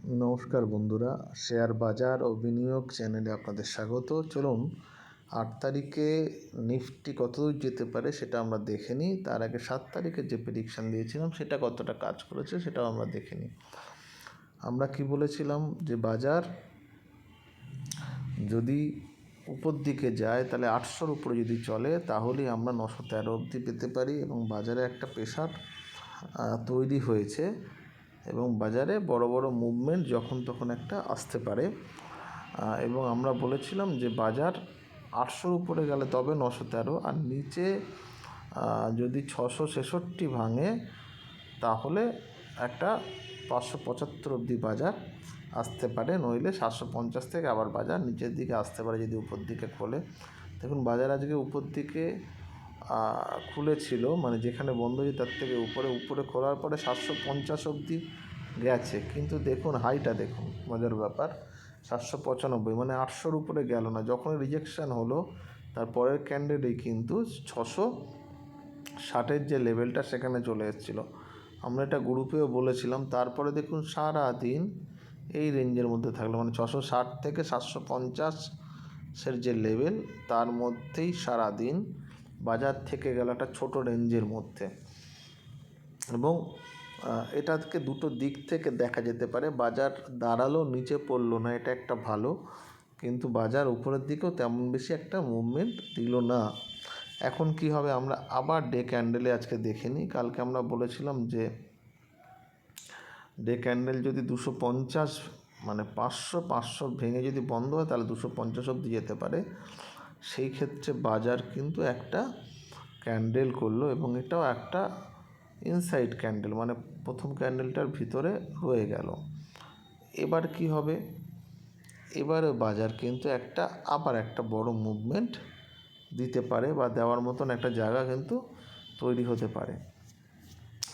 নমস্কার বন্ধুরা, শেয়ার বাজার ও বিনিয়োগ চ্যানেলে আপনাদের স্বাগত। চলুন 8 তারিখে নিফটি কতদূর যেতে পারে সেটা আমরা দেখে নিই। তার আগে 7 তারিখে যে প্রেডিকশান দিয়েছিলাম সেটা কতটা কাজ করেছে সেটাও আমরা দেখে নিই। আমরা কি বলেছিলাম যে বাজার যদি উপর দিকে যায় তাহলে 800-র উপরে যদি চলে তাহলেই আমরা 913 অবধি পেতে পারি এবং বাজারে একটা প্রেশার তৈরি হয়েছে এবং বাজারে বড় বড় মুভমেন্ট যখন তখন একটা আসতে পারে। এবং আমরা বলেছিলাম যে বাজার 800-র উপরে গেলে তবে 913, আর নিচে যদি 666 ভাঙে তাহলে একটা 575 অবধি বাজার আসতে পারে, নইলে 750 থেকে আবার বাজার নিচের দিকে আসতে পারে যদি উপর দিকে খোলে। দেখুন বাজার আজকে উপর দিকে খুলেছিল, মানে যেখানে বন্ধ হয়েছে তার থেকে উপরে খোলার পরে 750 অবধি গেছে, কিন্তু দেখুন হাইটা দেখুন, মজার ব্যাপার 795, মানে 800-র উপরে গেল না। যখন রিজেকশান হলো তার পরের ক্যান্ডেলেই কিন্তু 660-এর যে লেভেলটা সেখানে চলে এসেছিলো। আমরা এটা গ্রুপেও বলেছিলাম। তারপরে দেখুন সারা দিন এই রেঞ্জের মধ্যে থাকলো, মানে 660 থেকে 750-এর যে লেভেল তার মধ্যেই সারা দিন বাজার থেকে গেল একটা ছোটো রেঞ্জের মধ্যে। এবং এটাকে দুটো দিক থেকে দেখা যেতে পারে, বাজার দাঁড়ালো নিচে পড়লো না, এটা একটা ভালো, কিন্তু বাজার উপরের দিকেও তেমন বেশি একটা মুভমেন্ট দিল না। এখন কি হবে আমরা আবার ডে ক্যান্ডেলে আজকে দেখে নিই। কালকে আমরা বলেছিলাম যে ডে ক্যান্ডেল যদি 250, মানে 500 ভেঙে যদি বন্ধ হয় তাহলে 250 অবধি যেতে পারে। সেই ক্ষেত্রে বাজার কিন্তু একটা ক্যান্ডেল করলো এবং এটাও একটা ইনসাইড ক্যান্ডেল, মানে প্রথম ক্যান্ডেলটার ভিতরে রয়ে গেল। এবার কি হবে, এবারে বাজার কিন্তু আবার একটা বড় মুভমেন্ট দিতে পারে বা দেওয়ার মতন একটা জায়গা কিন্তু তৈরি হতে পারে।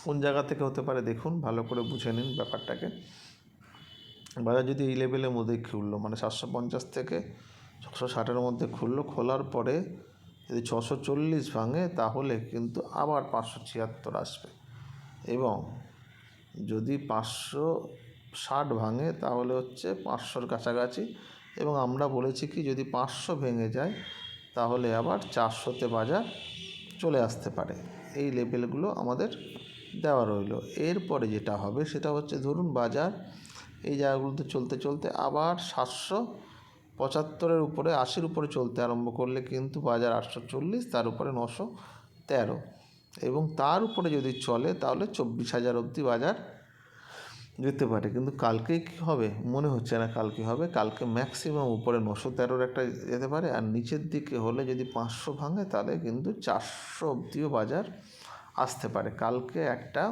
কোন জায়গা থেকে হতে পারে দেখুন, ভালো করে বুঝে নিন ব্যাপারটাকে। বাজার যদি এই লেভেলের মধ্যে খুললো, মানে 750 থেকে 660-এর মধ্যে খুললো, খোলার পরে যদি 640 ভাঙে তাহলে কিন্তু আবার 576 আসবে, এবং যদি 560 ভাঙে তাহলে হচ্ছে 500-র কাছাকাছি। এবং আমরা বলেছি কি যদি 500 ভেঙে যায় তাহলে আবার 400-তে বাজার চলে আসতে পারে। এই লেভেলগুলো আমাদের দেওয়া রইল। এরপরে যেটা হবে সেটা হচ্ছে, ধরুন বাজার এই জায়গাগুলোতে চলতে চলতে আবার 775-এর উপরে 80-র উপরে চলতে আরম্ভ করলে কিন্তু বাজার 840, তার উপরে 913, এবং তার উপরে যদি চলে তাহলে 24,000 অবধি বাজার যেতে পারে। কিন্তু কালকেই কী হবে মনে হচ্ছে না কালকে হবে। কালকে ম্যাক্সিমাম উপরে 913-র একটা যেতে পারে, আর নিচের দিকে হলে যদি 500 ভাঙে তাহলে কিন্তু 400 অবধিও বাজার আসতে পারে। কালকে একটা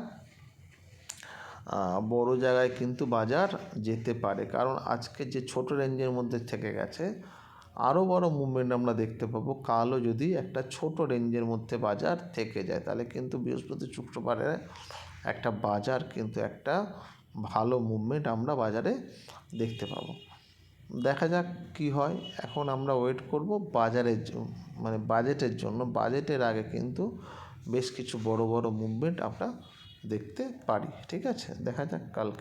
বড় জায়গায় কিন্তু বাজার যেতে পারে, কারণ আজকে যে ছোট রেঞ্জের মধ্যে থেকে গেছে আরও বড় মুভমেন্ট আমরা দেখতে পাবো কালও যদি একটা ছোট রেঞ্জের মধ্যে বাজার থেকে যায়, তাহলে কিন্তু বৃহস্পতি শুক্রবারে একটা বাজার কিন্তু একটা ভালো মুভমেন্ট আমরা বাজারে দেখতে পাবো। দেখা যাক কি হয়। এখন আমরা ওয়েট করব বাজারের মানে বাজেটের জন্য। বাজেটের আগে কিন্তু বেশ কিছু বড় বড় মুভমেন্ট আমরা দেখতে পারি। ঠিক আছে, দেখা যাক কালকে।